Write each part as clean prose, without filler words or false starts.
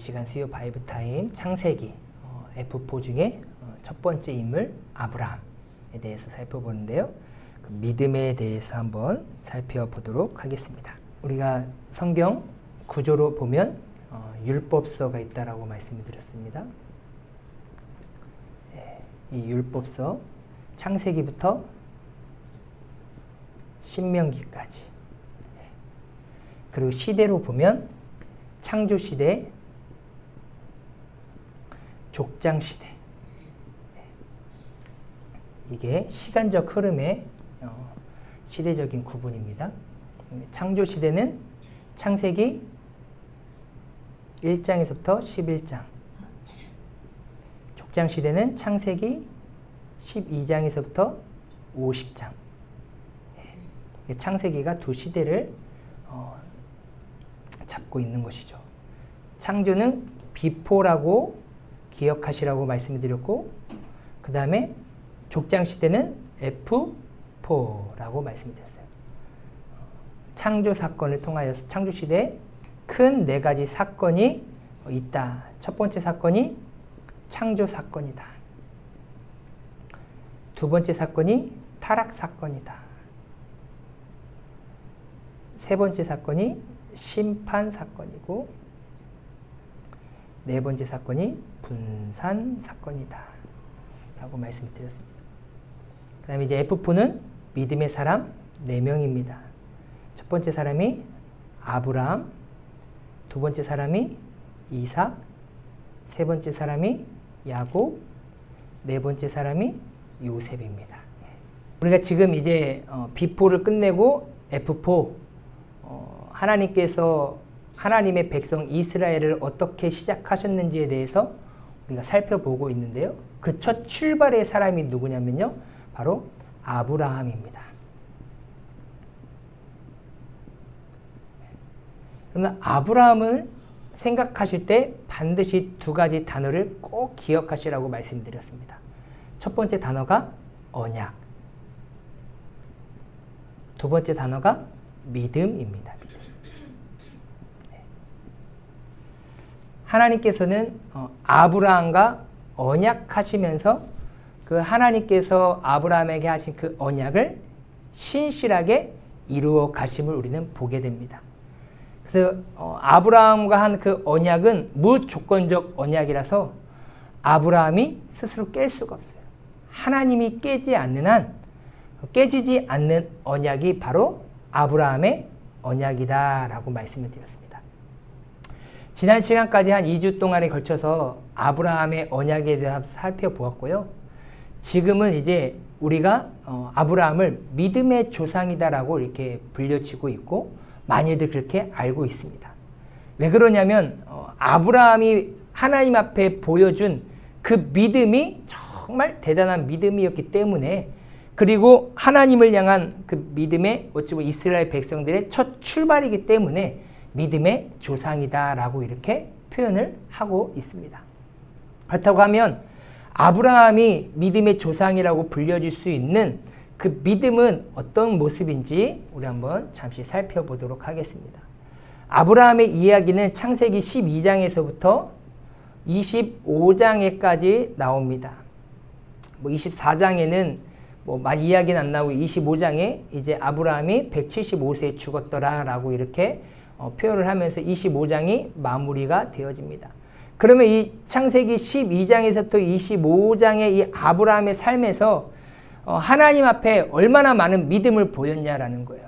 시간 수요 바이브 타임 창세기 F4 중에 첫 번째 인물 아브라함에 대해서 살펴보는데요. 그 믿음에 대해서 한번 살펴보도록 하겠습니다. 우리가 성경 구조로 보면 율법서가 있다라고 말씀을 드렸습니다. 이 율법서 창세기부터 신명기까지, 그리고 시대로 보면 창조시대, 족장시대, 이게 시간적 흐름의 시대적인 구분입니다. 창조시대는 창세기 1장에서부터 11장, 족장시대는 창세기 12장에서부터 50장. 창세기가 두 시대를 잡고 있는 것이죠. 창조는 비포라고 기억하시라고 말씀드렸고, 그 다음에 족장시대는 F4라고 말씀드렸어요. 창조 사건을 통하여서 창조시대에 큰 네 가지 사건이 있다. 첫 번째 사건이 창조 사건이다. 두 번째 사건이 타락 사건이다. 세 번째 사건이 심판 사건이고, 네 번째 사건이 분산 사건이다 라고 말씀드렸습니다. 그 다음에 이제 F4는 믿음의 사람 4명입니다. 첫 번째 사람이 아브라함, 두 번째 사람이 이삭, 세 번째 사람이 야곱, 네 번째 사람이 요셉입니다. 우리가 지금 이제 B4를 끝내고 F4, 하나님께서 하나님의 백성 이스라엘을 어떻게 시작하셨는지에 대해서 우리가 살펴보고 있는데요. 그 첫 출발의 사람이 누구냐면요, 바로 아브라함입니다. 그러면 아브라함을 생각하실 때 반드시 두 가지 단어를 꼭 기억하시라고 말씀드렸습니다. 첫 번째 단어가 언약, 두 번째 단어가 믿음입니다. 믿음. 하나님께서는 아브라함과 언약하시면서 그 하나님께서 아브라함에게 하신 그 언약을 신실하게 이루어 가심을 우리는 보게 됩니다. 그래서 아브라함과 한 그 언약은 무조건적 언약이라서 아브라함이 스스로 깰 수가 없어요. 하나님이 깨지지 않는 한 깨지지 않는 언약이 바로 아브라함의 언약이다라고 말씀을 드렸습니다. 지난 시간까지 한 2주 동안에 걸쳐서 아브라함의 언약에 대해서 살펴보았고요. 지금은 이제 우리가 아브라함을 믿음의 조상이다라고 이렇게 불려지고 있고, 많이들 그렇게 알고 있습니다. 왜 그러냐면 아브라함이 하나님 앞에 보여준 그 믿음이 정말 대단한 믿음이었기 때문에, 그리고 하나님을 향한 그 믿음의 어찌 보면 이스라엘 백성들의 첫 출발이기 때문에 믿음의 조상이다라고 이렇게 표현을 하고 있습니다. 그렇다고 하면 아브라함이 믿음의 조상이라고 불려질 수 있는 그 믿음은 어떤 모습인지 우리 한번 잠시 살펴보도록 하겠습니다. 아브라함의 이야기는 창세기 12장에서부터 25장에까지 나옵니다. 24장에는 많이 이야기는 안 나오고 25장에 이제 아브라함이 175세에 죽었더라라고 이렇게 표현을 하면서 25장이 마무리가 되어집니다. 그러면 이 창세기 12장에서부터 25장의 이 아브라함의 삶에서 하나님 앞에 얼마나 많은 믿음을 보였냐라는 거예요.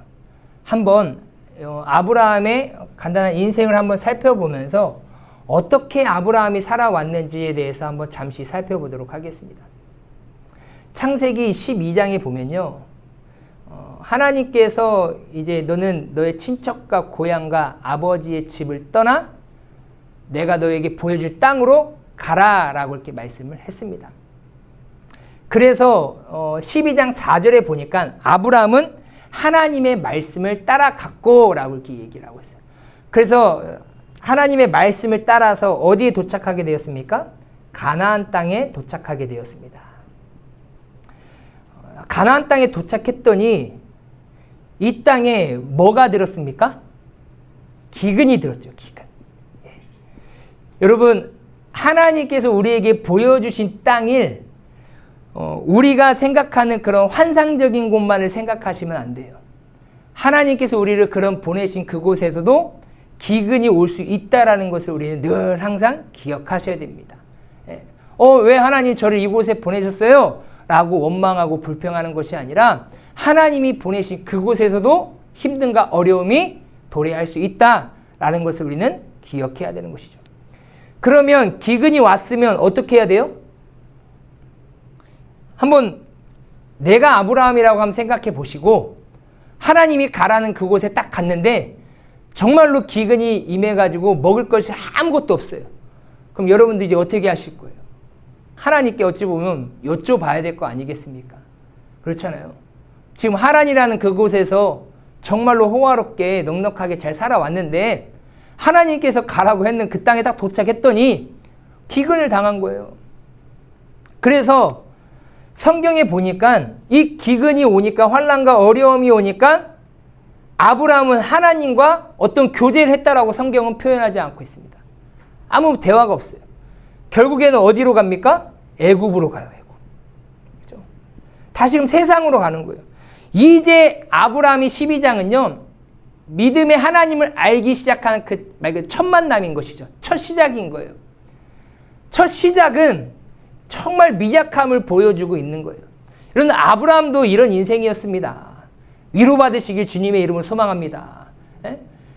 한번 아브라함의 간단한 인생을 한번 살펴보면서 어떻게 아브라함이 살아왔는지에 대해서 한번 잠시 살펴보도록 하겠습니다. 창세기 12장에 보면요, 하나님께서 이제 너는 너의 친척과 고향과 아버지의 집을 떠나 내가 너에게 보여줄 땅으로 가라라고 이렇게 말씀을 했습니다. 그래서 12장 4절에 보니까 아브라함은 하나님의 말씀을 따라갔고 라고 이렇게 얘기를 하고 있어요. 그래서 하나님의 말씀을 따라서 어디에 도착하게 되었습니까? 가나안 땅에 도착하게 되었습니다. 가나안 땅에 도착했더니 이 땅에 뭐가 들었습니까? 기근이 들었죠. 기근. 여러분, 하나님께서 우리에게 보여주신 땅을 우리가 생각하는 그런 환상적인 곳만을 생각하시면 안 돼요. 하나님께서 우리를 그런 보내신 그곳에서도 기근이 올 수 있다라는 것을 우리는 늘 항상 기억하셔야 됩니다. 왜 하나님 저를 이곳에 보내셨어요? 라고 원망하고 불평하는 것이 아니라 하나님이 보내신 그곳에서도 힘듦과 어려움이 도래할 수 있다라는 것을 우리는 기억해야 되는 것이죠. 그러면 기근이 왔으면 어떻게 해야 돼요? 한번 내가 아브라함이라고 한번 생각해 보시고 하나님이 가라는 그곳에 딱 갔는데 정말로 기근이 임해가지고 먹을 것이 아무것도 없어요. 그럼 여러분들 이제 어떻게 하실 거예요? 하나님께 어찌 보면 여쭤봐야 될 거 아니겠습니까? 그렇잖아요. 지금 하란이라는 그곳에서 정말로 호화롭게 넉넉하게 잘 살아왔는데 하나님께서 가라고 했는 그 땅에 딱 도착했더니 기근을 당한 거예요. 그래서 성경에 보니까 이 기근이 오니까 환난과 어려움이 오니까 아브라함은 하나님과 어떤 교제를 했다라고 성경은 표현하지 않고 있습니다. 아무 대화가 없어요. 결국에는 어디로 갑니까? 애굽으로 가요. 애굽. 그렇죠? 다시금 세상으로 가는 거예요. 이제 아브라함이 12장은요. 믿음의 하나님을 알기 시작하는 그 말 그대로 첫 만남인 것이죠. 첫 시작인 거예요. 첫 시작은 정말 미약함을 보여주고 있는 거예요. 이런 아브라함도 이런 인생이었습니다. 위로받으시길 주님의 이름을 소망합니다.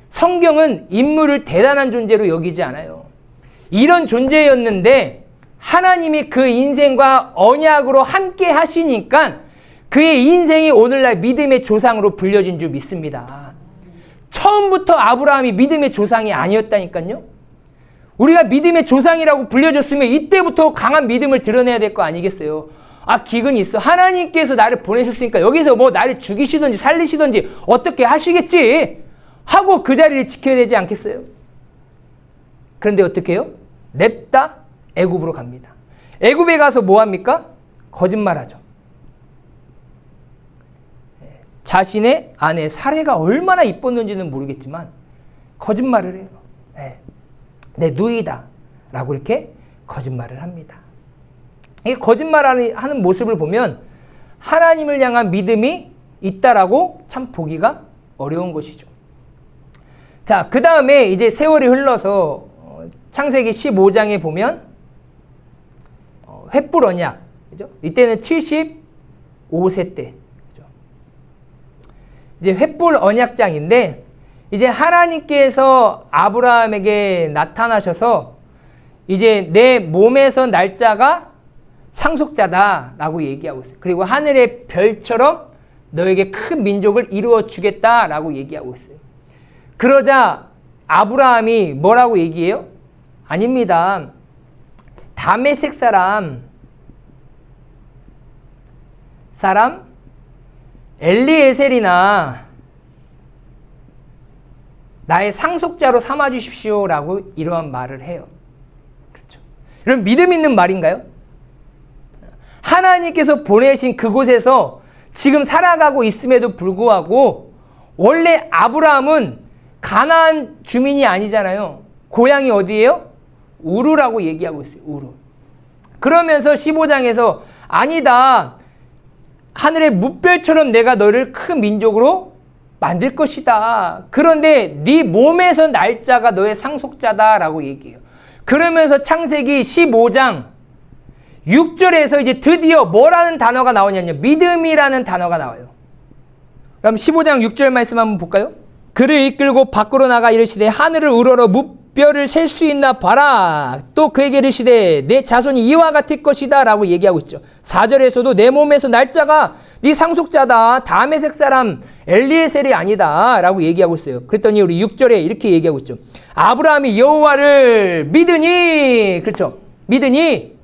성경은 인물을 대단한 존재로 여기지 않아요. 이런 존재였는데 하나님이 그 인생과 언약으로 함께 하시니까 그의 인생이 오늘날 믿음의 조상으로 불려진 줄 믿습니다. 처음부터 아브라함이 믿음의 조상이 아니었다니까요. 우리가 믿음의 조상이라고 불려줬으면 이때부터 강한 믿음을 드러내야 될 거 아니겠어요. 기근이 있어. 하나님께서 나를 보내셨으니까 여기서 뭐 나를 죽이시든지 살리시든지 어떻게 하시겠지 하고 그 자리를 지켜야 되지 않겠어요? 그런데 어떻게 해요? 냅다 애굽으로 갑니다. 애굽에 가서 뭐 합니까? 거짓말하죠. 자신의 아내 사레가 얼마나 이뻤는지는 모르겠지만 거짓말을 해요. 내 누이다 라고 이렇게 거짓말을 합니다. 이 거짓말하는 모습을 보면 하나님을 향한 믿음이 있다라고 참 보기가 어려운 것이죠. 자, 그 다음에 이제 세월이 흘러서 창세기 15장에 보면 횃불 언약, 그죠? 이때는 75세 때, 그죠? 이제 횃불 언약장인데 이제 하나님께서 아브라함에게 나타나셔서 이제 내 몸에서 날짜가 상속자다라고 얘기하고 있어요. 그리고 하늘의 별처럼 너에게 큰 민족을 이루어 주겠다라고 얘기하고 있어요. 그러자 아브라함이 뭐라고 얘기해요? 아닙니다. 다메섹 사람 엘리에셀이나 나의 상속자로 삼아 주십시오라고 이러한 말을 해요. 그렇죠. 이런 믿음 있는 말인가요? 하나님께서 보내신 그곳에서 지금 살아가고 있음에도 불구하고 원래 아브라함은 가나안 주민이 아니잖아요. 고향이 어디예요? 우르라고 얘기하고 있어요. 우르. 그러면서 15장에서 아니다. 하늘의 뭇별처럼 내가 너를 큰 민족으로 만들 것이다. 그런데 네 몸에서 날짜가 너의 상속자다라고 얘기해요. 그러면서 창세기 15장 6절에서 이제 드디어 뭐라는 단어가 나오냐면요. 믿음이라는 단어가 나와요. 그럼 15장 6절 말씀 한번 볼까요? 그를 이끌고 밖으로 나가 이르시되 하늘을 우러러 뭇별을 셀 수 있나 봐라. 또 그에게 이르시되 내 자손이 이와 같을 것이다 라고 얘기하고 있죠. 4절에서도 내 몸에서 날짜가 네 상속자다. 다메섹 사람 엘리에셀이 아니다 라고 얘기하고 있어요. 그랬더니 우리 6절에 이렇게 얘기하고 있죠. 아브라함이 여호와를 믿으니, 그렇죠, 믿으니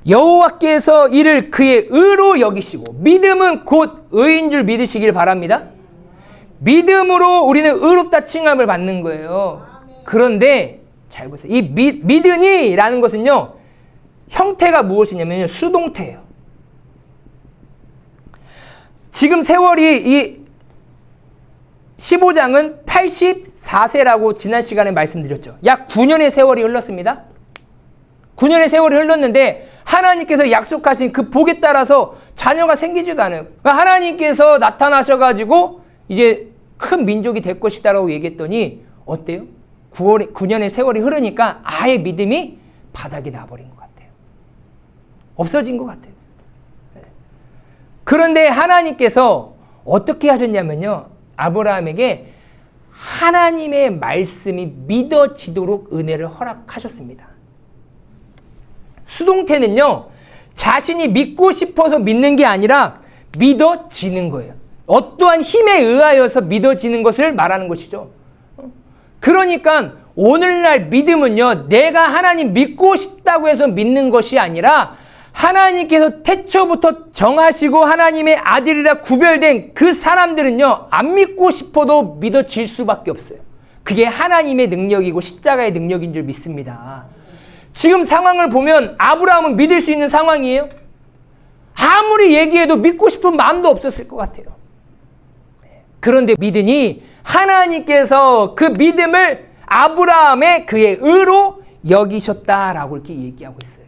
여호와께서 이를 그의 의로 여기시고, 믿음은 곧 의인 줄 믿으시길 바랍니다. 믿음으로 우리는 의롭다 칭함을 받는 거예요. 그런데 잘 보세요. 이 믿으니 라는 것은요, 형태가 무엇이냐면 수동태예요. 지금 세월이 이 15장은 84세라고 지난 시간에 말씀드렸죠. 약 9년의 세월이 흘렀습니다. 9년의 세월이 흘렀는데 하나님께서 약속하신 그 복에 따라서 자녀가 생기지도 않아요. 그러니까 하나님께서 나타나셔가지고 이제 큰 민족이 될 것이다라고 얘기했더니 어때요? 9년의 세월이 흐르니까 아예 믿음이 바닥이 나버린 것 같아요. 없어진 것 같아요. 그런데 하나님께서 어떻게 하셨냐면요. 아브라함에게 하나님의 말씀이 믿어지도록 은혜를 허락하셨습니다. 수동태는요, 자신이 믿고 싶어서 믿는 게 아니라 믿어지는 거예요. 어떠한 힘에 의하여서 믿어지는 것을 말하는 것이죠. 그러니까 오늘날 믿음은요, 내가 하나님 믿고 싶다고 해서 믿는 것이 아니라 하나님께서 태초부터 정하시고 하나님의 아들이라 구별된 그 사람들은요, 안 믿고 싶어도 믿어질 수밖에 없어요. 그게 하나님의 능력이고 십자가의 능력인 줄 믿습니다. 지금 상황을 보면 아브라함은 믿을 수 있는 상황이에요? 아무리 얘기해도 믿고 싶은 마음도 없었을 것 같아요. 그런데 믿으니 하나님께서 그 믿음을 아브라함의 그의 의로 여기셨다라고 이렇게 얘기하고 있어요.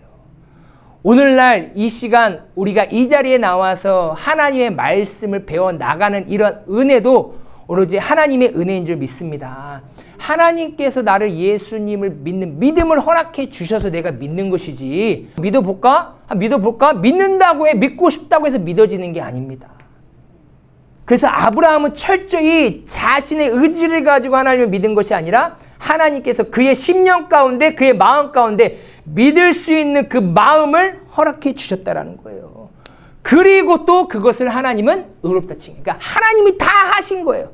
오늘날 이 시간 우리가 이 자리에 나와서 하나님의 말씀을 배워 나가는 이런 은혜도 오로지 하나님의 은혜인 줄 믿습니다. 하나님께서 나를 예수님을 믿는 믿음을 허락해 주셔서 내가 믿는 것이지, 믿어볼까? 믿는다고 해, 믿고 싶다고 해서 믿어지는 게 아닙니다. 그래서 아브라함은 철저히 자신의 의지를 가지고 하나님을 믿은 것이 아니라 하나님께서 그의 심령 가운데, 그의 마음 가운데 믿을 수 있는 그 마음을 허락해 주셨다라는 거예요. 그리고 또 그것을 하나님은 의롭다 칭. 그러니까 하나님이 다 하신 거예요.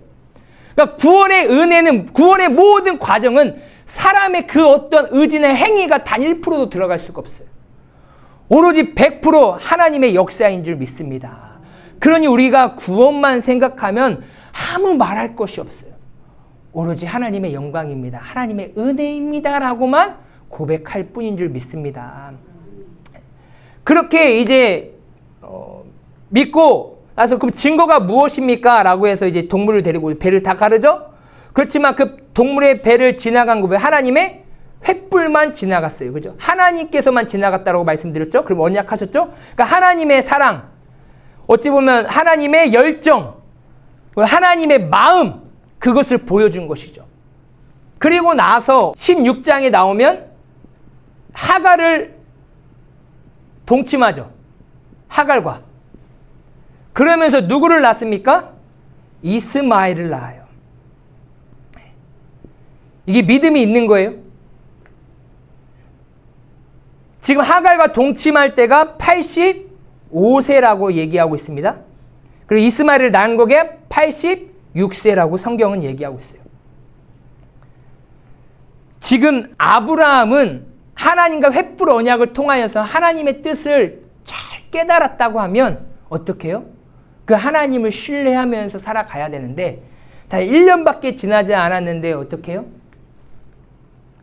그러니까 구원의 은혜는, 구원의 모든 과정은 사람의 그 어떤 의지나 행위가 단 1%도 들어갈 수가 없어요. 오로지 100% 하나님의 역사인 줄 믿습니다. 그러니 우리가 구원만 생각하면 아무 말할 것이 없어요. 오로지 하나님의 영광입니다. 하나님의 은혜입니다라고만 고백할 뿐인 줄 믿습니다. 그렇게 이제 믿고 나서 그럼 증거가 무엇입니까? 라고 해서 이제 동물을 데리고 배를 다 가르죠? 그렇지만 그 동물의 배를 지나간 거 하나님의 횃불만 지나갔어요. 그죠? 하나님께서만 지나갔다고 말씀드렸죠? 그럼 언약하셨죠? 그러니까 하나님의 사랑, 어찌 보면 하나님의 열정, 하나님의 마음, 그것을 보여준 것이죠. 그리고 나서 16장에 나오면 하갈을 동침하죠. 하갈과. 그러면서 누구를 낳습니까? 이스마엘을 낳아요. 이게 믿음이 있는 거예요. 지금 하갈과 동침할 때가 85세라고 얘기하고 있습니다. 그리고 이스마엘을 낳은 거게 86세라고 성경은 얘기하고 있어요. 지금 아브라함은 하나님과 횃불 언약을 통하여서 하나님의 뜻을 잘 깨달았다고 하면 어떻게 해요? 그 하나님을 신뢰하면서 살아가야 되는데 다 1년밖에 지나지 않았는데 어떻게 해요?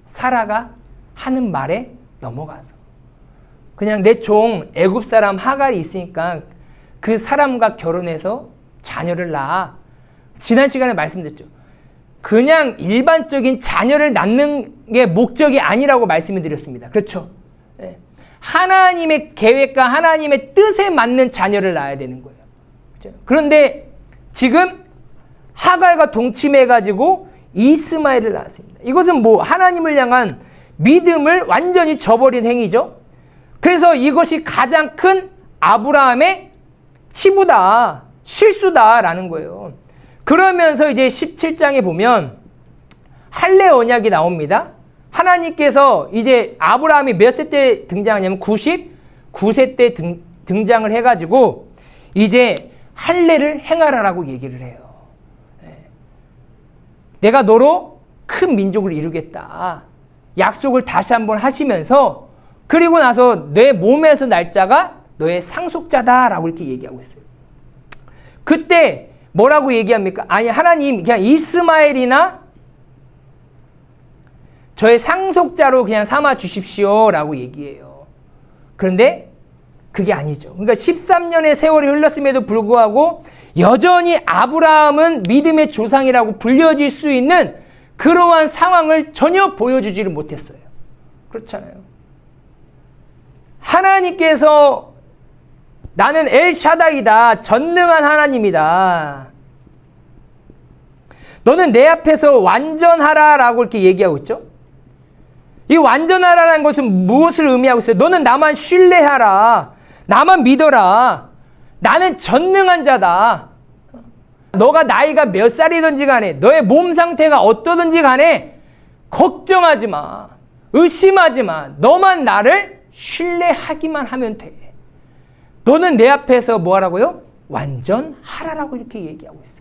사라가 하는 말에 넘어가서 그냥 내 종 애굽 사람 하갈이 있으니까 그 사람과 결혼해서 자녀를 낳아. 지난 시간에 말씀드렸죠. 그냥 일반적인 자녀를 낳는 게 목적이 아니라고 말씀을 드렸습니다. 그렇죠? 네. 하나님의 계획과 하나님의 뜻에 맞는 자녀를 낳아야 되는 거예요. 그렇죠? 그런데 지금 하갈과 동침해가지고 이스마엘을 낳았습니다. 이것은 뭐 하나님을 향한 믿음을 완전히 저버린 행위죠. 그래서 이것이 가장 큰 아브라함의 치부다, 실수다라는 거예요. 그러면서 이제 17장에 보면 할례 언약이 나옵니다. 하나님께서 이제 아브라함이 몇 세 때 등장하냐면 99세 때 등장을 해가지고 이제 할례를 행하라라고 얘기를 해요. 내가 너로 큰 민족을 이루겠다. 약속을 다시 한번 하시면서 그리고 나서 내 몸에서 날 자가 너의 상속자다라고 이렇게 얘기하고 있어요. 그때 뭐라고 얘기합니까? 아니 하나님 그냥 이스마엘이나 저의 상속자로 그냥 삼아 주십시오라고 얘기해요. 그런데 그게 아니죠. 그러니까 13년의 세월이 흘렀음에도 불구하고 여전히 아브라함은 믿음의 조상이라고 불려질 수 있는 그러한 상황을 전혀 보여주지를 못했어요. 그렇잖아요. 하나님께서 나는 엘샤다이다. 전능한 하나님이다. 너는 내 앞에서 완전하라라고 이렇게 얘기하고 있죠. 이 완전하라는 것은 무엇을 의미하고 있어요? 너는 나만 신뢰하라. 나만 믿어라. 나는 전능한 자다. 너가 나이가 몇 살이든지 간에 너의 몸 상태가 어떠든지 간에 걱정하지 마. 의심하지 마. 너만 나를 신뢰하기만 하면 돼. 너는 내 앞에서 뭐 하라고요? 완전하라라고 이렇게 얘기하고 있어요.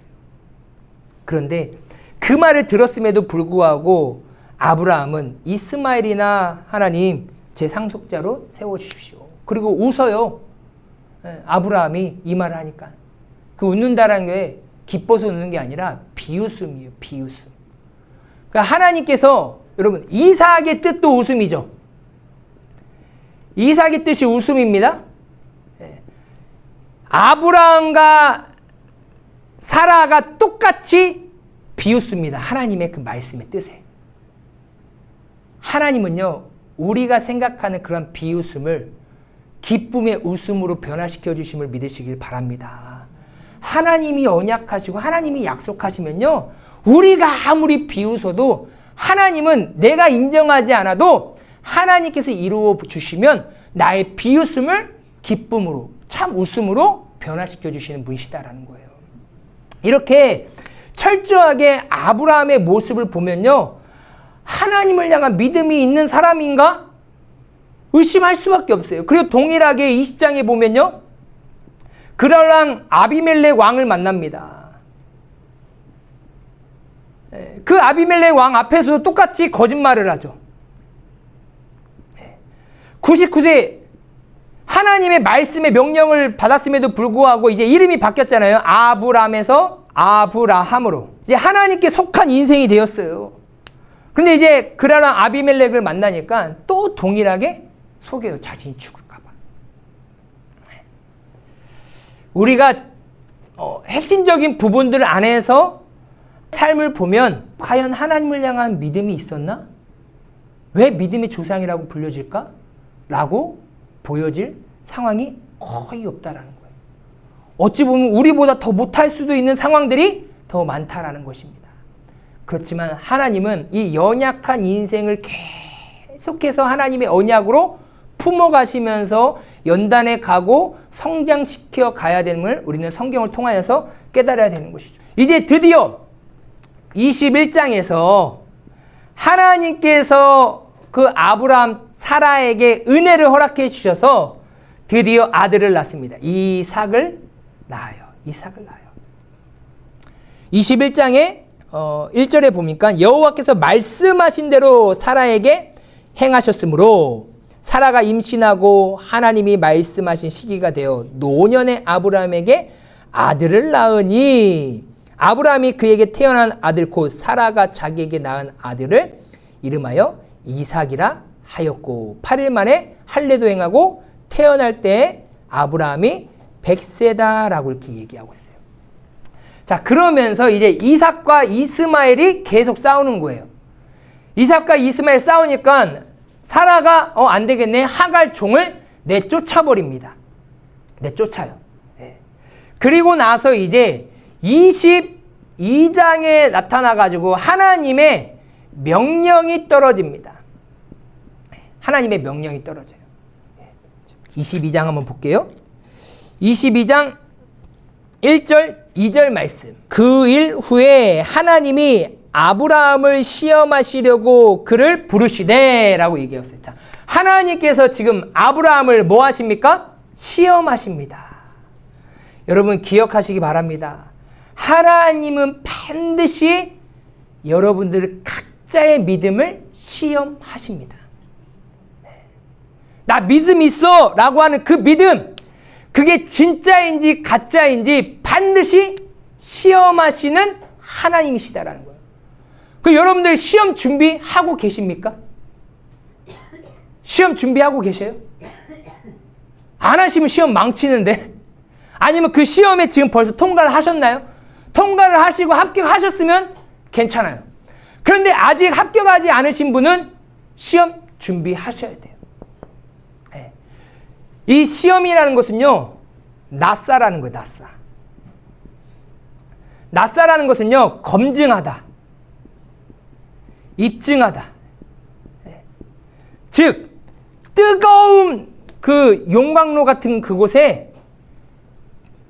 그런데 그 말을 들었음에도 불구하고 아브라함은 이스마엘이나 하나님 제 상속자로 세워주십시오. 그리고 웃어요. 아브라함이 이 말을 하니까. 그 웃는다라는 게 기뻐서 웃는 게 아니라 비웃음이에요. 비웃음. 그러니까 하나님께서 여러분 이삭의 뜻도 웃음이죠. 이삭의 뜻이 웃음입니다. 아브라함과 사라가 똑같이 비웃습니다. 하나님의 그 말씀의 뜻에. 하나님은요, 우리가 생각하는 그런 비웃음을 기쁨의 웃음으로 변화시켜 주심을 믿으시길 바랍니다. 하나님이 언약하시고 하나님이 약속하시면요, 우리가 아무리 비웃어도 하나님은 내가 인정하지 않아도 하나님께서 이루어 주시면 나의 비웃음을 기쁨으로, 참 웃음으로 변화시켜 주시는 분이시다라는 거예요. 이렇게 철저하게 아브라함의 모습을 보면요, 하나님을 향한 믿음이 있는 사람인가? 의심할 수밖에 없어요. 그리고 동일하게 20장에 보면요, 그랄랑 아비멜렉 왕을 만납니다. 그 아비멜렉 왕 앞에서도 똑같이 거짓말을 하죠. 99세 하나님의 말씀의 명령을 받았음에도 불구하고 이제 이름이 바뀌었잖아요. 아브람에서 아브라함으로. 이제 하나님께 속한 인생이 되었어요. 근데 이제 그랄랑 아비멜렉을 만나니까 또 동일하게 속여요. 자신이 죽을까 봐. 우리가 핵심적인 부분들 안에서 삶을 보면 과연 하나님을 향한 믿음이 있었나? 왜 믿음의 조상이라고 불려질까? 라고 보여질 상황이 거의 없다라는 거예요. 어찌 보면 우리보다 더 못할 수도 있는 상황들이 더 많다라는 것입니다. 그렇지만 하나님은 이 연약한 인생을 계속해서 하나님의 언약으로 품어가시면서 연단해 가고 성장시켜 가야 됨을 우리는 성경을 통하여서 깨달아야 되는 것이죠. 이제 드디어 21장에서 하나님께서 그 아브라함 사라에게 은혜를 허락해 주셔서 드디어 아들을 낳습니다. 이삭을 낳아요. 이삭을 낳아요. 21장에 1절에 보니까 여호와께서 말씀하신 대로 사라에게 행하셨으므로 사라가 임신하고 하나님이 말씀하신 시기가 되어 노년의 아브라함에게 아들을 낳으니 아브라함이 그에게 태어난 아들 곧 사라가 자기에게 낳은 아들을 이름하여 이삭이라 하였고 8일 만에 할례도 행하고 태어날 때 아브라함이 100세다라고 이렇게 얘기하고 있어요. 자, 그러면서 이제 이삭과 이스마엘이 계속 싸우는 거예요. 이삭과 이스마엘 싸우니까 사라가 안 되겠네. 하갈 종을 내쫓아버립니다. 내쫓아요. 네. 그리고 나서 이제 22장에 나타나가지고 하나님의 명령이 떨어집니다. 하나님의 명령이 떨어져요. 22장 한번 볼게요. 22장 1절, 2절 말씀. 그 일 후에 하나님이 아브라함을 시험하시려고 그를 부르시되 라고 얘기했어요. 자, 하나님께서 지금 아브라함을 뭐 하십니까? 시험하십니다. 여러분 기억하시기 바랍니다. 하나님은 반드시 여러분들 각자의 믿음을 시험하십니다. 나 믿음 있어 라고 하는 그 믿음, 그게 진짜인지 가짜인지 반드시 시험하시는 하나님이시다라는 거예요. 그 여러분들 시험 준비하고 계십니까? 시험 준비하고 계세요? 안 하시면 시험 망치는데, 아니면 그 시험에 지금 벌써 통과를 하셨나요? 통과를 하시고 합격하셨으면 괜찮아요. 그런데 아직 합격하지 않으신 분은 시험 준비하셔야 돼요. 네. 이 시험이라는 것은요, 낫사라는 거예요, 낫사. 낫사라는 것은요, 검증하다, 입증하다. 네. 즉, 뜨거운 그 용광로 같은 그곳에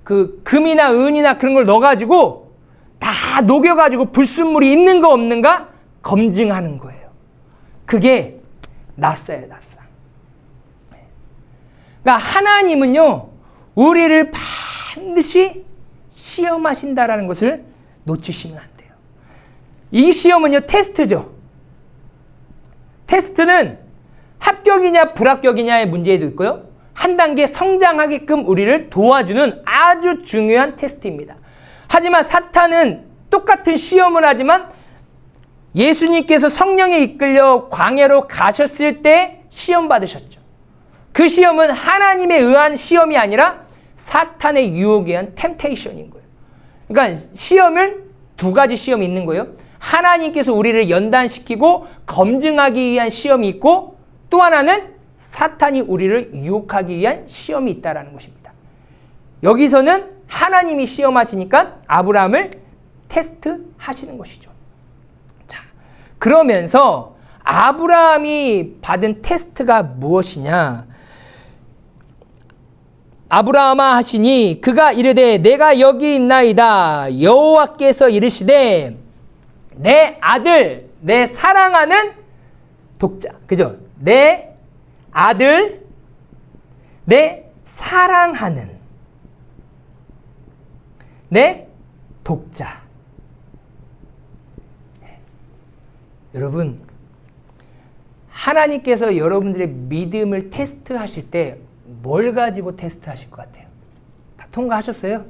그 금이나 은이나 그런 걸 넣어가지고 다 녹여가지고 불순물이 있는가 없는가 검증하는 거예요. 그게 낫사예요, 낫사. 그러니까 하나님은요, 우리를 반드시 시험하신다라는 것을 놓치시면 안 돼요. 이 시험은요, 테스트죠. 테스트는 합격이냐 불합격이냐의 문제도 있고요. 한 단계 성장하게끔 우리를 도와주는 아주 중요한 테스트입니다. 하지만 사탄은 똑같은 시험을 하지만 예수님께서 성령에 이끌려 광야로 가셨을 때 시험 받으셨죠. 그 시험은 하나님에 의한 시험이 아니라 사탄의 유혹에 의한 템테이션인 거예요. 그러니까 시험은 두 가지 시험이 있는 거예요. 하나님께서 우리를 연단시키고 검증하기 위한 시험이 있고, 또 하나는 사탄이 우리를 유혹하기 위한 시험이 있다는 것입니다. 여기서는 하나님이 시험하시니까 아브라함을 테스트하시는 것이죠. 자, 그러면서 아브라함이 받은 테스트가 무엇이냐? 아브라함아 하시니 그가 이르되 내가 여기 있나이다. 여호와께서 이르시되 내 아들, 내 사랑하는 독자. 그죠? 내 아들, 내 사랑하는 내 독자. 여러분, 하나님께서 여러분들의 믿음을 테스트하실 때 뭘 가지고 테스트하실 것 같아요? 다 통과하셨어요?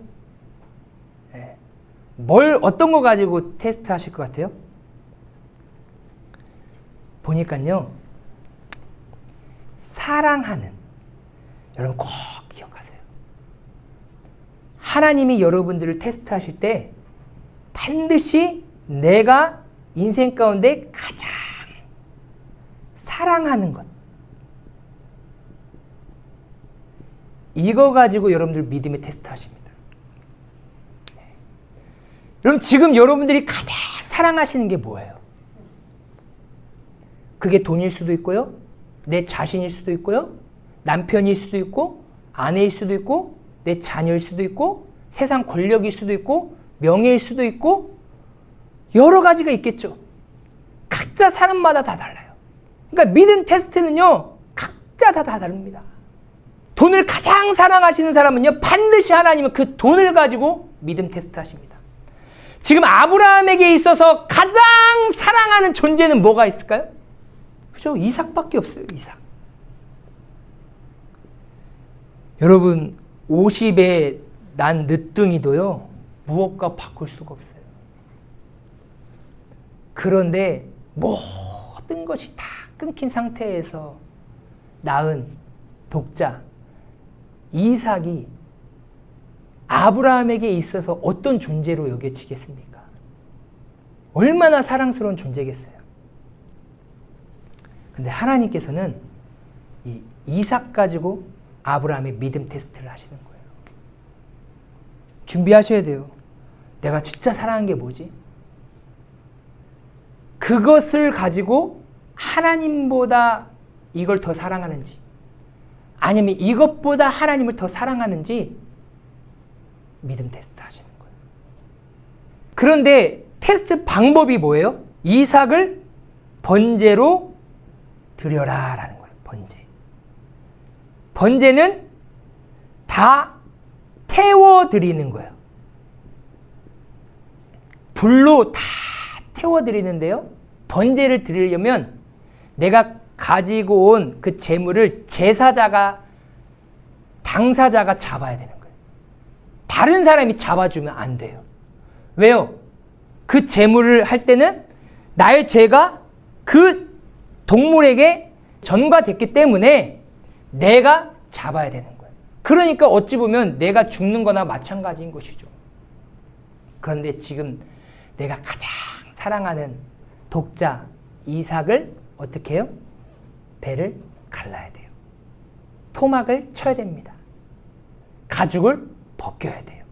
네. 어떤 거 가지고 테스트하실 것 같아요? 보니까요, 사랑하는, 여러분 꼭 기억하세요. 하나님이 여러분들을 테스트하실 때 반드시 내가 인생 가운데 가장 사랑하는 것, 이거 가지고 여러분들 믿음의 테스트 하십니다. 여러분, 지금 여러분들이 가장 사랑하시는 게 뭐예요? 그게 돈일 수도 있고요, 내 자신일 수도 있고요, 남편일 수도 있고, 아내일 수도 있고, 내 자녀일 수도 있고, 세상 권력일 수도 있고, 명예일 수도 있고, 여러 가지가 있겠죠. 각자 사람마다 다 달라요. 그러니까 믿음 테스트는요, 각자 다 다릅니다. 돈을 가장 사랑하시는 사람은요, 반드시 하나님은 그 돈을 가지고 믿음 테스트 하십니다. 지금 아브라함에게 있어서 가장 사랑하는 존재는 뭐가 있을까요? 그죠? 이삭밖에 없어요, 이삭. 여러분, 50에 난 늦둥이도요, 무엇과 바꿀 수가 없어요. 그런데 모든 것이 다 끊긴 상태에서 낳은 독자 이삭이 아브라함에게 있어서 어떤 존재로 여겨지겠습니까? 얼마나 사랑스러운 존재겠어요. 근데 하나님께서는 이 이삭 가지고 아브라함의 믿음 테스트를 하시는 거예요. 준비하셔야 돼요. 내가 진짜 사랑한 게 뭐지? 그것을 가지고 하나님보다 이걸 더 사랑하는지, 아니면 이것보다 하나님을 더 사랑하는지 믿음 테스트 하시는 거예요. 그런데 테스트 방법이 뭐예요? 이삭을 번제로 드려라 라는 거예요. 번제. 번제는 다 태워드리는 거예요. 불로 다 태워드리는데요, 번제를 드리려면 내가 가지고 온 그 재물을 제사자가, 당사자가 잡아야 되는 거예요. 다른 사람이 잡아주면 안 돼요. 왜요? 그 재물을 할 때는 나의 죄가 그 동물에게 전가됐기 때문에 내가 잡아야 되는 거예요. 그러니까 어찌 보면 내가 죽는 거나 마찬가지인 것이죠. 그런데 지금 내가 가장 사랑하는 독자 이삭을 어떻게 해요? 배를 갈라야 돼요. 토막을 쳐야 됩니다. 가죽을 벗겨야 돼요.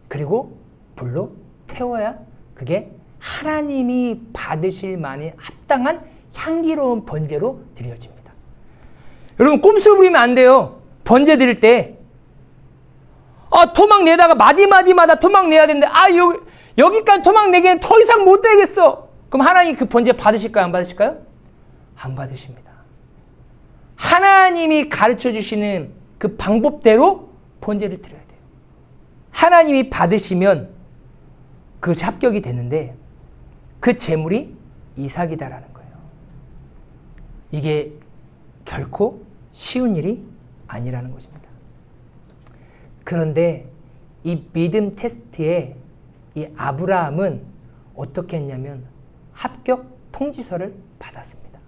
그리고 불로 태워야 그게 하나님이 받으실 만한 합당한 향기로운 번제로 드려집니다. 여러분 꼼수 부리면 안 돼요. 번제 드릴 때 토막 내다가 마디마디마다 토막 내야 되는데 여기까지 토막 내기엔 더 이상 못 되겠어. 그럼 하나님 그 번제 받으실까요? 안 받으실까요? 안 받으십니다. 하나님이 가르쳐 주시는 그 방법대로 번제를 드려야 돼요. 하나님이 받으시면 그것이 합격이 되는데 그 제물이 이삭이다라는 거예요. 이게 결코 쉬운 일이 아니라는 것입니다. 그런데 이 믿음 테스트에 이 아브라함은 어떻게 했냐면 합격 통지서를 받았습니다.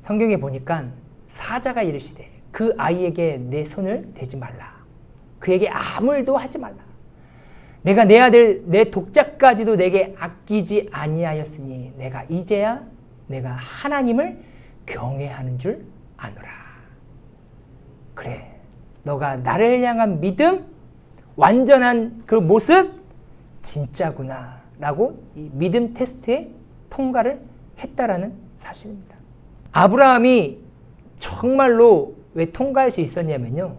성경에 보니까 사자가 이르시되 그 아이에게 내 손을 대지 말라. 그에게 아무 일도 하지 말라. 내가 내 아들 내 독자까지도 내게 아끼지 아니하였으니 내가 이제야 내가 하나님을 경외하는 줄 아노라. 그래, 너가 나를 향한 믿음, 완전한 그 모습 진짜구나 라고 이 믿음 테스트에 통과를 했다라는 사실입니다. 아브라함이 정말로 왜 통과할 수 있었냐면요,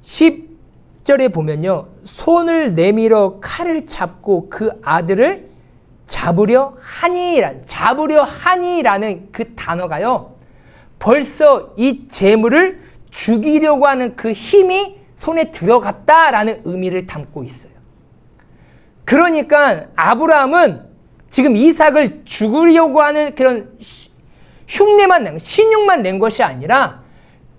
10절에 보면요, 손을 내밀어 칼을 잡고 그 아들을 잡으려 하니라는 그 단어가요, 벌써 이 재물을 죽이려고 하는 그 힘이 손에 들어갔다라는 의미를 담고 있어요. 그러니까 아브라함은 지금 이삭을 죽이려고 하는 그런 신용만 낸 것이 아니라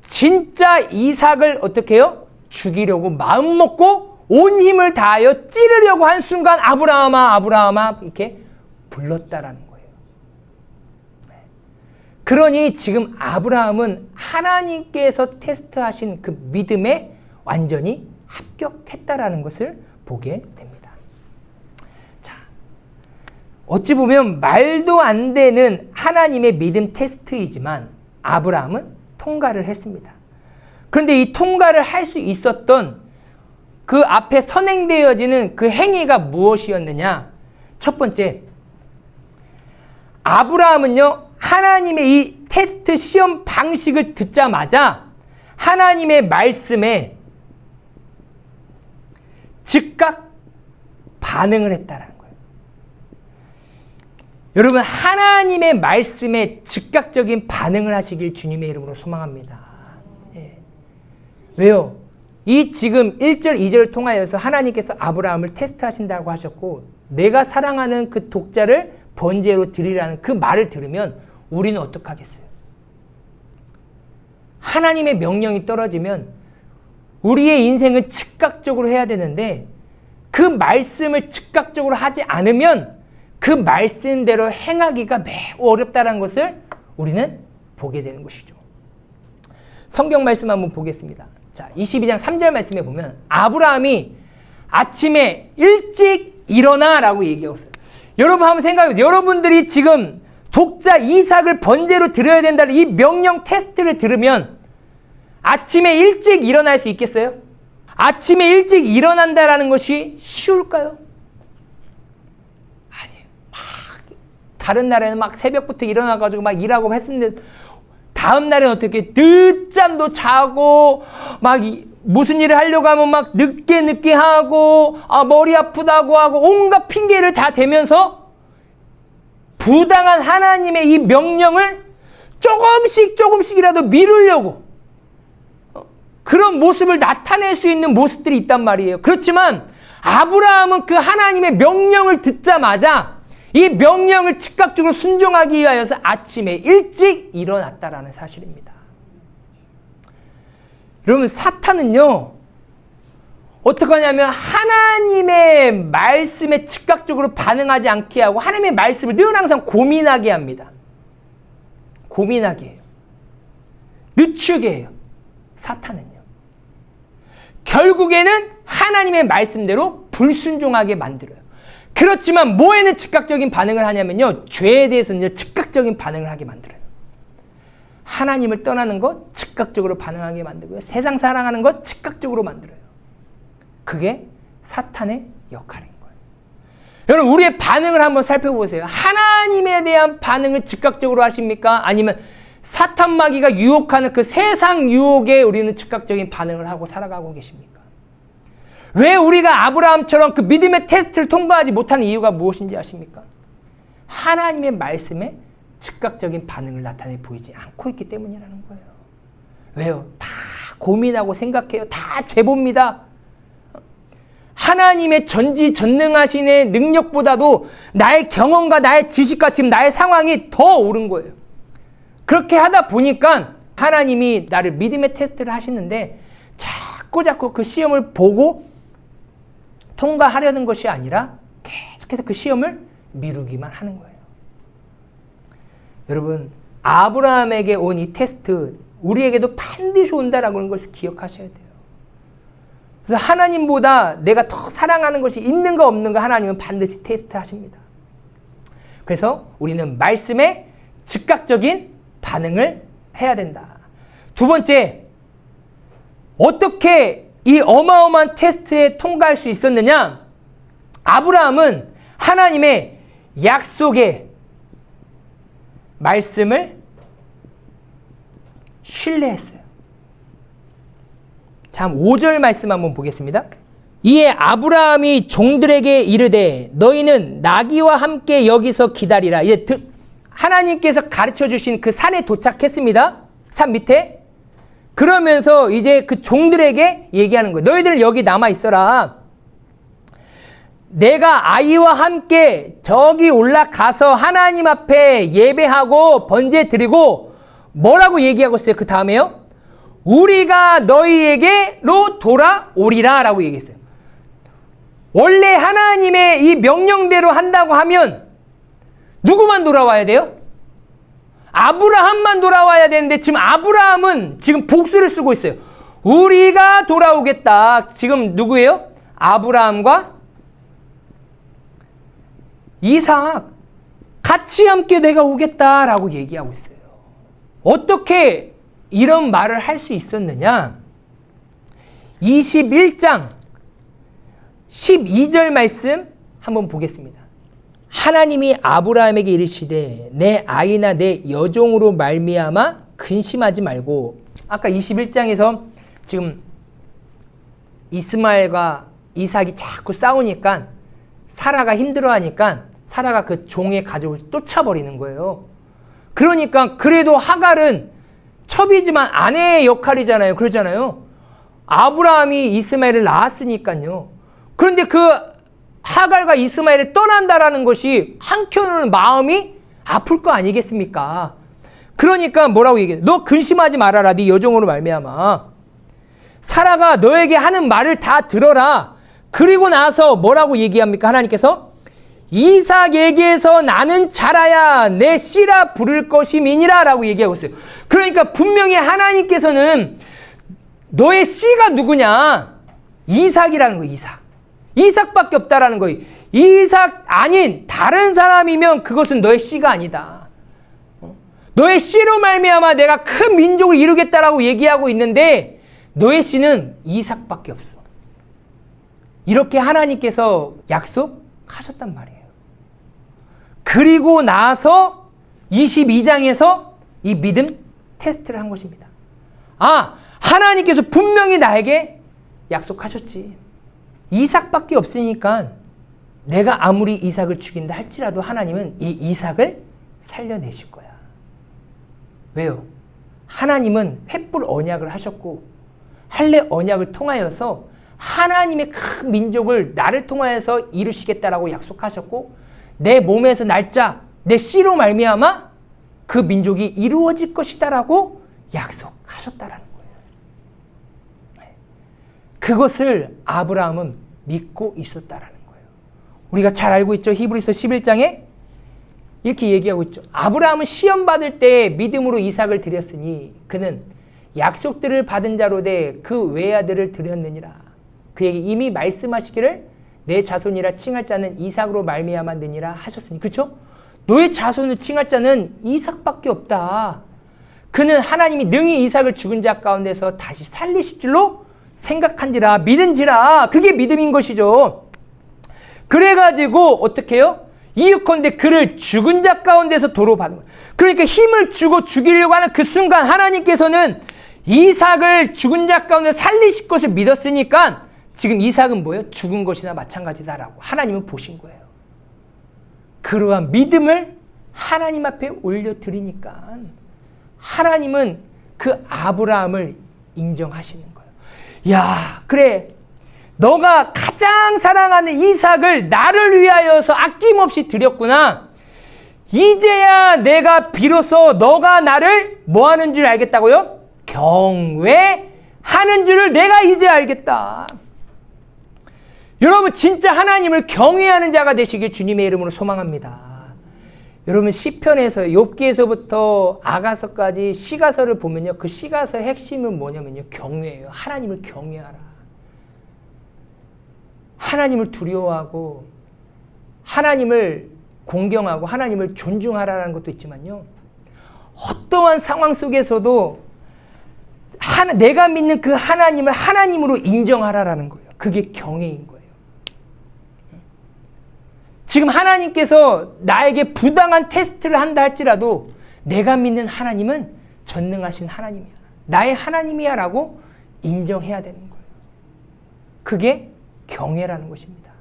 진짜 이삭을 어떻게 해요? 죽이려고 마음 먹고 온 힘을 다하여 찌르려고 한 순간 아브라함아 아브라함아 이렇게 불렀다라는 거예요. 그러니 지금 아브라함은 하나님께서 테스트하신 그 믿음에 완전히 합격했다라는 것을 보게 됩니다. 자, 어찌 보면 말도 안 되는 하나님의 믿음 테스트이지만 아브라함은 통과를 했습니다. 그런데 이 통과를 할 수 있었던 그 앞에 선행되어지는 그 행위가 무엇이었느냐? 첫 번째, 아브라함은요, 하나님의 이 테스트 시험 방식을 듣자마자 하나님의 말씀에 즉각 반응을 했다라는 거예요. 여러분, 하나님의 말씀에 즉각적인 반응을 하시길 주님의 이름으로 소망합니다. 예. 왜요? 이 지금 1절, 2절을 통하여서 하나님께서 아브라함을 테스트하신다고 하셨고 내가 사랑하는 그 독자를 번제로 드리라는 그 말을 들으면 우리는 어떡하겠어요? 하나님의 명령이 떨어지면 우리의 인생은 즉각적으로 해야 되는데 그 말씀을 즉각적으로 하지 않으면 그 말씀대로 행하기가 매우 어렵다는 것을 우리는 보게 되는 것이죠. 성경 말씀 한번 보겠습니다. 자, 22장 3절 말씀에 보면 아브라함이 아침에 일찍 일어나라고 얘기했어요. 여러분 한번 생각해보세요. 여러분들이 지금 독자 이삭을 번제로 드려야 된다는 이 명령 테스트를 들으면 아침에 일찍 일어날 수 있겠어요? 아침에 일찍 일어난다라는 것이 쉬울까요? 아니에요. 다른 날에는 막 새벽부터 일어나가지고 막 일하고 했는데 다음 날에는 어떻게 늦잠도 자고 막 무슨 일을 하려고 하면 막 늦게 하고 머리 아프다고 하고 온갖 핑계를 다 대면서 부당한 하나님의 이 명령을 조금씩이라도 미루려고 그런 모습을 나타낼 수 있는 모습들이 있단 말이에요. 그렇지만 아브라함은 그 하나님의 명령을 듣자마자 이 명령을 즉각적으로 순종하기 위하여서 아침에 일찍 일어났다라는 사실입니다. 여러분, 사탄은요 어떻게 하냐면 하나님의 말씀에 즉각적으로 반응하지 않게 하고 하나님의 말씀을 늘 항상 고민하게 합니다. 고민하게 해요. 늦추게 해요. 사탄은요. 결국에는 하나님의 말씀대로 불순종하게 만들어요. 그렇지만 뭐에는 즉각적인 반응을 하냐면요. 죄에 대해서는 즉각적인 반응을 하게 만들어요. 하나님을 떠나는 것 즉각적으로 반응하게 만들고요. 세상 사랑하는 것 즉각적으로 만들어요. 그게 사탄의 역할인 거예요. 여러분, 우리의 반응을 한번 살펴보세요. 하나님에 대한 반응을 즉각적으로 하십니까? 아니면 사탄 마귀가 유혹하는 그 세상 유혹에 우리는 즉각적인 반응을 하고 살아가고 계십니까? 왜 우리가 아브라함처럼 그 믿음의 테스트를 통과하지 못하는 이유가 무엇인지 아십니까? 하나님의 말씀에 즉각적인 반응을 나타내 보이지 않고 있기 때문이라는 거예요. 왜요? 다 고민하고 생각해요. 다 제봅니다. 하나님의 전지전능하신의 능력보다도 나의 경험과 나의 지식과 지금 나의 상황이 더 옳은 거예요. 그렇게 하다 보니까 하나님이 나를 믿음의 테스트를 하시는데 자꾸 그 시험을 보고 통과하려는 것이 아니라 계속해서 그 시험을 미루기만 하는 거예요. 여러분, 아브라함에게 온 이 테스트 우리에게도 반드시 온다라고 하는 것을 기억하셔야 돼요. 그래서 하나님보다 내가 더 사랑하는 것이 있는가 없는가 하나님은 반드시 테스트하십니다. 그래서 우리는 말씀에 즉각적인 반응을 해야 된다. 두 번째, 어떻게 이 어마어마한 테스트에 통과할 수 있었느냐? 아브라함은 하나님의 약속의 말씀을 신뢰했어요. 자, 5절 말씀 한번 보겠습니다. 이에 아브라함이 종들에게 이르되 너희는 나귀와 함께 여기서 기다리라. 이제 하나님께서 가르쳐 주신 그 산에 도착했습니다. 산 밑에. 그러면서 이제 그 종들에게 얘기하는 거예요. 너희들 여기 남아 있어라. 내가 아이와 함께 저기 올라가서 하나님 앞에 예배하고 번제 드리고 뭐라고 얘기하고 있어요? 그 다음에요. 우리가 너희에게로 돌아오리라 라고 얘기했어요. 원래 하나님의 이 명령대로 한다고 하면 누구만 돌아와야 돼요? 아브라함만 돌아와야 되는데 지금 아브라함은 지금 복수를 쓰고 있어요. 우리가 돌아오겠다. 지금 누구예요? 아브라함과 이삭 같이 함께 내가 오겠다라고 얘기하고 있어요. 어떻게 이런 말을 할 수 있었느냐? 21장 12절 말씀 한번 보겠습니다. 하나님이 아브라함에게 이르시되 내 아이나 내 여종으로 말미암아 근심하지 말고, 아까 21장에서 지금 이스마엘과 이삭이 자꾸 싸우니까 사라가 힘들어하니까 사라가 그 종의 가족을 쫓아버리는 거예요. 그러니까 그래도 하갈은 첩이지만 아내의 역할이잖아요. 그러잖아요. 아브라함이 이스마엘을 낳았으니까요. 그런데 그 하갈과 이스마엘이 떠난다라는 것이 한켠으로는 마음이 아플 거 아니겠습니까? 그러니까 뭐라고 얘기해? 너 근심하지 말아라. 네 여종으로 말미암아. 사라가 너에게 하는 말을 다 들어라. 그리고 나서 뭐라고 얘기합니까? 하나님께서 이삭에게서 나는 자라야 내 씨라 부를 것임이니라 라고 얘기하고 있어요. 그러니까 분명히 하나님께서는 너의 씨가 누구냐? 이삭이라는 거예요. 이삭밖에 없다라는 거예요. 이삭 아닌 다른 사람이면 그것은 너의 씨가 아니다. 너의 씨로 말미암아 내가 큰 민족을 이루겠다라고 얘기하고 있는데 너의 씨는 이삭밖에 없어. 이렇게 하나님께서 약속하셨단 말이에요. 그리고 나서 22장에서 이 믿음 테스트를 한 것입니다. 아, 하나님께서 분명히 나에게 약속하셨지. 이삭밖에 없으니까 내가 아무리 이삭을 죽인다 할지라도 하나님은 이 이삭을 살려내실 거야. 왜요? 하나님은 횃불 언약을 하셨고 할례 언약을 통하여서 하나님의 큰 민족을 나를 통하여서 이루시겠다라고 약속하셨고 내 몸에서 날짜, 내 씨로 말미암아 그 민족이 이루어질 것이다라고 약속하셨다라는 거예요. 그것을 아브라함은 믿고 있었다라는 거예요. 우리가 잘 알고 있죠. 히브리서 11장에 이렇게 얘기하고 있죠. 아브라함은 시험 받을 때 믿음으로 이삭을 드렸으니 그는 약속들을 받은 자로 돼 그 외아들을 드렸느니라. 그에게 이미 말씀하시기를 내 자손이라 칭할 자는 이삭으로 말미암아 느니라 하셨으니. 그렇죠? 너의 자손을 칭할 자는 이삭밖에 없다. 그는 하나님이 능히 이삭을 죽은 자 가운데서 다시 살리실 줄로 생각한지라, 믿은지라. 그게 믿음인 것이죠. 그래가지고 어떻게 해요? 이유컨대 그를 죽은 자 가운데서 도로 받은 거예요. 그러니까 힘을 주고 죽이려고 하는 그 순간 하나님께서는 이삭을 죽은 자 가운데 살리실 것을 믿었으니까 지금 이삭은 뭐예요? 죽은 것이나 마찬가지다라고 하나님은 보신 거예요. 그러한 믿음을 하나님 앞에 올려드리니까 하나님은 그 아브라함을 인정하시는 거예요. 야, 그래. 너가 가장 사랑하는 이삭을 나를 위하여서 아낌없이 드렸구나. 이제야 내가 비로소 너가 나를 뭐 하는 줄 알겠다고요? 경외하는 줄을 내가 이제 알겠다. 여러분 진짜 하나님을 경외하는 자가 되시길 주님의 이름으로 소망합니다. 여러분 시편에서 욥기에서부터 아가서까지 시가서를 보면요. 그 시가서의 핵심은 뭐냐면요. 경외예요. 하나님을 경외하라. 하나님을 두려워하고 하나님을 공경하고 하나님을 존중하라는 것도 있지만요. 어떠한 상황 속에서도 내가 믿는 그 하나님을 하나님으로 인정하라라는 거예요. 그게 경외인 거예요. 지금 하나님께서 나에게 부당한 테스트를 한다 할지라도 내가 믿는 하나님은 전능하신 하나님이야. 나의 하나님이야 라고 인정해야 되는 거예요. 그게 경외라는 것입니다.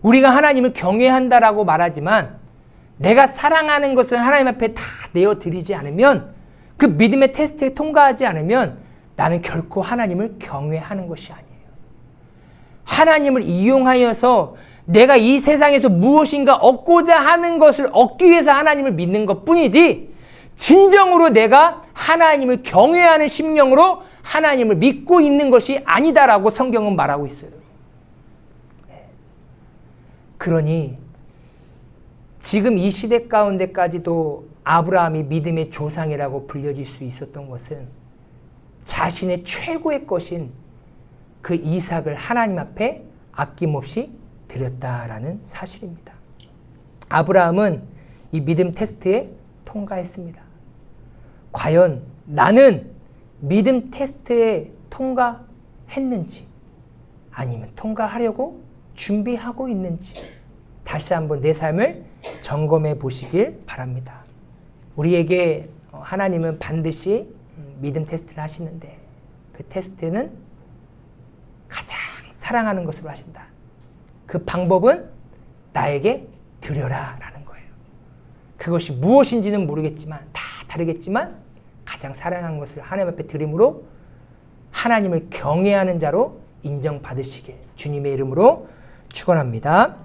우리가 하나님을 경외한다라고 말하지만 내가 사랑하는 것은 하나님 앞에 다 내어드리지 않으면 그 믿음의 테스트에 통과하지 않으면 나는 결코 하나님을 경외하는 것이 아니에요. 하나님을 이용하여서 내가 이 세상에서 무엇인가 얻고자 하는 것을 얻기 위해서 하나님을 믿는 것 뿐이지 진정으로 내가 하나님을 경외하는 심령으로 하나님을 믿고 있는 것이 아니다라고 성경은 말하고 있어요. 그러니 지금 이 시대 가운데까지도 아브라함이 믿음의 조상이라고 불려질 수 있었던 것은 자신의 최고의 것인 그 이삭을 하나님 앞에 아낌없이 드렸다라는 사실입니다. 아브라함은 이 믿음 테스트에 통과했습니다. 과연 나는 믿음 테스트에 통과했는지 아니면 통과하려고 준비하고 있는지 다시 한번 내 삶을 점검해 보시길 바랍니다. 우리에게 하나님은 반드시 믿음 테스트를 하시는데 그 테스트는 가장 사랑하는 것으로 하신다. 그 방법은 나에게 드려라 라는 거예요. 그것이 무엇인지는 모르겠지만 다 다르겠지만 가장 사랑하는 것을 하나님 앞에 드림으로 하나님을 경외하는 자로 인정받으시길 주님의 이름으로 축원합니다.